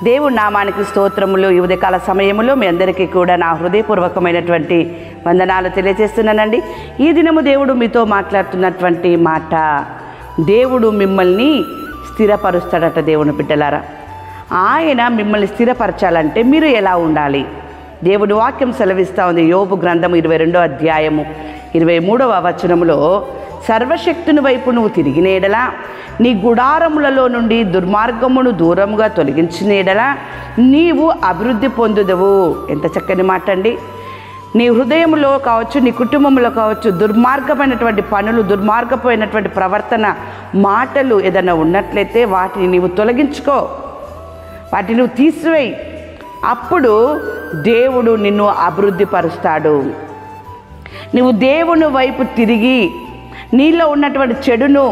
దేవుని నామానికి స్తోత్రములు. ఈ ఉదయకాల సమయంలో మీ అందరికీ కూడా నా హృదయపూర్వకమైనటువంటి వందనాలు తెలియజేస్తున్నానండి. ఈ దినము దేవుడు మీతో మాట్లాడుతున్నటువంటి మాట, దేవుడు మిమ్మల్ని స్థిరపరుస్తాడట. దేవుని బిడ్డలారా, ఆయన మిమ్మల్ని స్థిరపరచాలంటే మీరు ఎలా ఉండాలి? దేవుడి వాక్యం సెలవిస్తూ ఉంది. యోబు గ్రంథము 22వ అధ్యాయము 23వ వచనములో, సర్వశక్తుని వైపు నువ్వు తిరిగిన ఎడల, నీ గుడారములలో నుండి దుర్మార్గమును దూరముగా తొలగించిన ఎడల నీవు అభివృద్ధి పొందుదవు. ఎంత చక్కని మాట అండి. నీ హృదయంలో కావచ్చు, నీ కుటుంబంలో కావచ్చు, దుర్మార్గమైనటువంటి పనులు, దుర్మార్గమైనటువంటి ప్రవర్తన, మాటలు ఏదైనా ఉన్నట్లయితే వాటిని నీవు తొలగించుకో, వాటిని నువ్వు తీసివేయి. అప్పుడు దేవుడు నిన్ను అభివృద్ధి పరుస్తాడు. నువ్వు దేవుని వైపు తిరిగి నీలో ఉన్నటువంటి చెడును,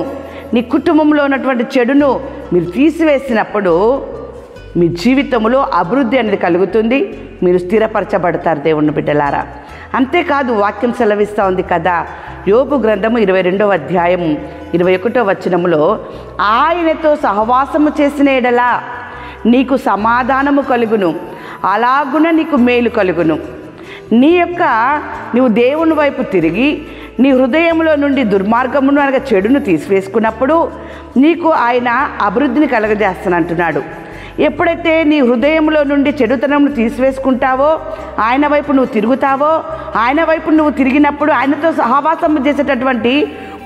నీ కుటుంబంలో ఉన్నటువంటి చెడును మీరు తీసివేసినప్పుడు మీ జీవితంలో అభివృద్ధి అనేది కలుగుతుంది. మీరు స్థిరపరచబడతారు దేవుని బిడ్డలారా. అంతేకాదు వాక్యం సెలవిస్తూ ఉంది కదా, యోబు గ్రంథము 22వ అధ్యాయం 21వ వచనములో, ఆయనతో సహవాసము చేసిన ఎడల నీకు సమాధానము కలుగును, అలాగున నీకు మేలు కలుగును. నీవు దేవుని వైపు తిరిగి నీ హృదయంలో నుండి దుర్మార్గమును అనగా చెడును తీసివేసుకున్నప్పుడు నీకు ఆయన అభివృద్ధిని కలగజేస్తానంటున్నాడు. ఎప్పుడైతే నీ హృదయంలో నుండి చెడుతనమును తీసివేసుకుంటావో, ఆయన వైపు నువ్వు తిరుగుతావో, ఆయన వైపు నువ్వు తిరిగినప్పుడు ఆయనతో సహవాసం చేసేటటువంటి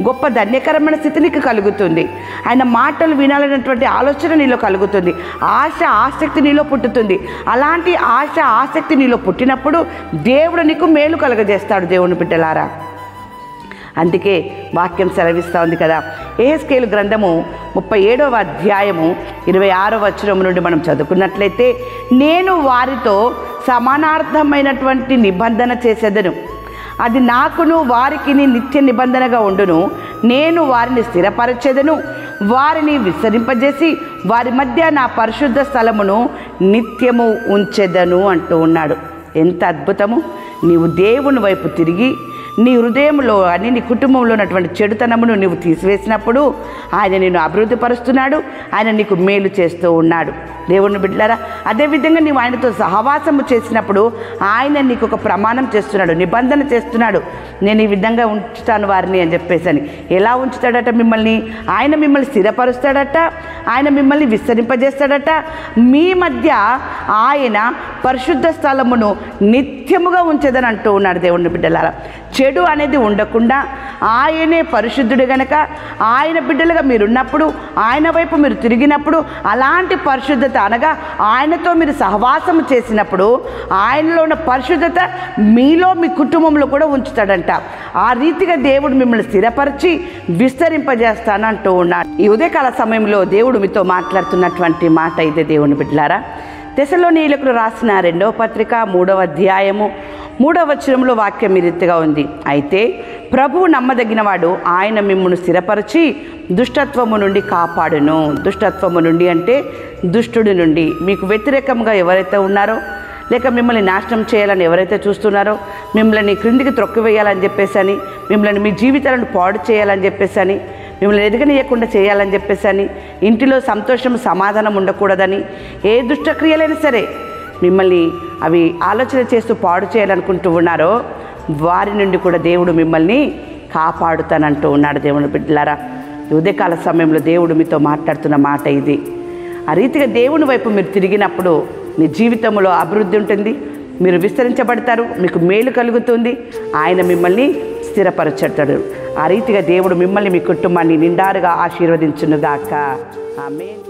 గొప్ప ధన్యకరమైన స్థితి నీకు కలుగుతుంది. ఆయన మాటలు వినాలనేటువంటి ఆలోచన నీలో కలుగుతుంది. ఆశ ఆసక్తి నీలో పుట్టుతుంది. అలాంటి ఆశ ఆసక్తి నీలో పుట్టినప్పుడు దేవుడు నీకు మేలు కలుగజేస్తాడు దేవుని బిడ్డలారా. అందుకే వాక్యం సెలవిస్తూ ఉంది కదా, యెహెజ్కేలు గ్రంథము 37వ అధ్యాయము 26వ వచనం నుండి మనం చదువుకున్నట్లయితే, నేను వారితో సమానార్థమైనటువంటి నిబంధన చేసేదను, అది నాకును వారికి నిత్య నిబంధనగా ఉండును. నేను వారిని స్థిరపరచెదను, వారిని విస్తరింపజేసి వారి మధ్య నా పరిశుద్ధ స్థలమును నిత్యము ఉంచెదను అంటూ ఉన్నాడు. ఎంత అద్భుతము! నీవు దేవుని వైపు తిరిగి నీ హృదయంలో అని నీ కుటుంబంలో ఉన్నటువంటి చెడుతనమును నీవు తీసివేసినప్పుడు ఆయన నిన్ను అభివృద్ధి పరుస్తున్నాడు. ఆయన నీకు మేలు చేస్తూ ఉన్నాడు దేవుని బిడ్డలారా. అదేవిధంగా నీవు ఆయనతో సహవాసము చేసినప్పుడు ఆయన నీకు ఒక ప్రమాణం చేస్తున్నాడు, నిబంధన చేస్తున్నాడు. నేను ఈ విధంగా ఉంచుతాను వారిని అని చెప్పేసి. ఎలా ఉంచుతాడట మిమ్మల్ని? ఆయన మిమ్మల్ని స్థిరపరుస్తాడట, ఆయన మిమ్మల్ని విస్తరింపజేస్తాడట. మీ మధ్య ఆయన పరిశుద్ధ స్థలమును నిత్యముగా ఉంచేదని అంటూ ఉన్నాడు దేవుని బిడ్డలారా. చెడు అనేది ఉండకుండా ఆయనే పరిశుద్ధుడు గనక ఆయన బిడ్డలుగా మీరున్నప్పుడు, ఆయన వైపు మీరు తిరిగినప్పుడు, అలాంటి పరిశుద్ధత అనగా ఆయనతో మీరు సహవాసము చేసినప్పుడు ఆయనలో ఉన్న పరిశుద్ధత మీలో మీ కుటుంబంలో కూడా ఉంచుతాడంట. ఆ రీతిగా దేవుడు మిమ్మల్ని స్థిరపరిచి విస్తరింపజేస్తాను అంటూ ఉన్నాడు. ఈ ఉదయకాల సమయంలో దేవుడు మీతో మాట్లాడుతున్నటువంటి మాట ఇదే దేవుని బిడ్డలారా. తెస్సలోనీయులకు రాసిన 2వ పత్రిక 3వ అధ్యాయము 3వ వచనంలో వాక్యం ఈ రీతిగా ఉంది. అయితే ప్రభువు నమ్మదగినవాడు, ఆయన మిమ్మును స్థిరపరిచి దుష్టత్వము నుండి కాపాడును. దుష్టత్వము నుండి అంటే దుష్టుడి నుండి. మీకు వ్యతిరేకంగా ఎవరైతే ఉన్నారో, లేక మిమ్మల్ని నాశనం చేయాలని ఎవరైతే చూస్తున్నారో, మిమ్మల్ని క్రిందికి త్రొక్కివేయాలని చెప్పేసి, మిమ్మల్ని మీ జీవితాలను పాడు చేయాలని చెప్పేసి, మిమ్మల్ని ఎదగనీయకుండా చేయాలని చెప్పేసి, ఇంటిలో సంతోషం సమాధానం ఉండకూడదని, ఏ దుష్టక్రియలైనా సరే మిమ్మల్ని అవి ఆలోచన చేస్తూ పాడు చేయాలనుకుంటూ ఉన్నారో వారి నుండి కూడా దేవుడు మిమ్మల్ని కాపాడుతానంటూ ఉన్నాడు దేవుని బిడ్డలారా. ఉదయకాల సమయంలో దేవుడు మీతో మాట్లాడుతున్న మాట ఇది. ఆ రీతిగా దేవుని వైపు మీరు తిరిగినప్పుడు మీ జీవితంలో అభివృద్ధి ఉంటుంది, మీరు విస్తరించబడతారు, మీకు మేలు కలుగుతుంది, ఆయన మిమ్మల్ని స్థిరపరచతాడు. ఆ రీతిగా దేవుడు మిమ్మల్ని మీ కుటుంబాన్ని నిండారుగా ఆశీర్వదించునుగాక. ఆమేన్.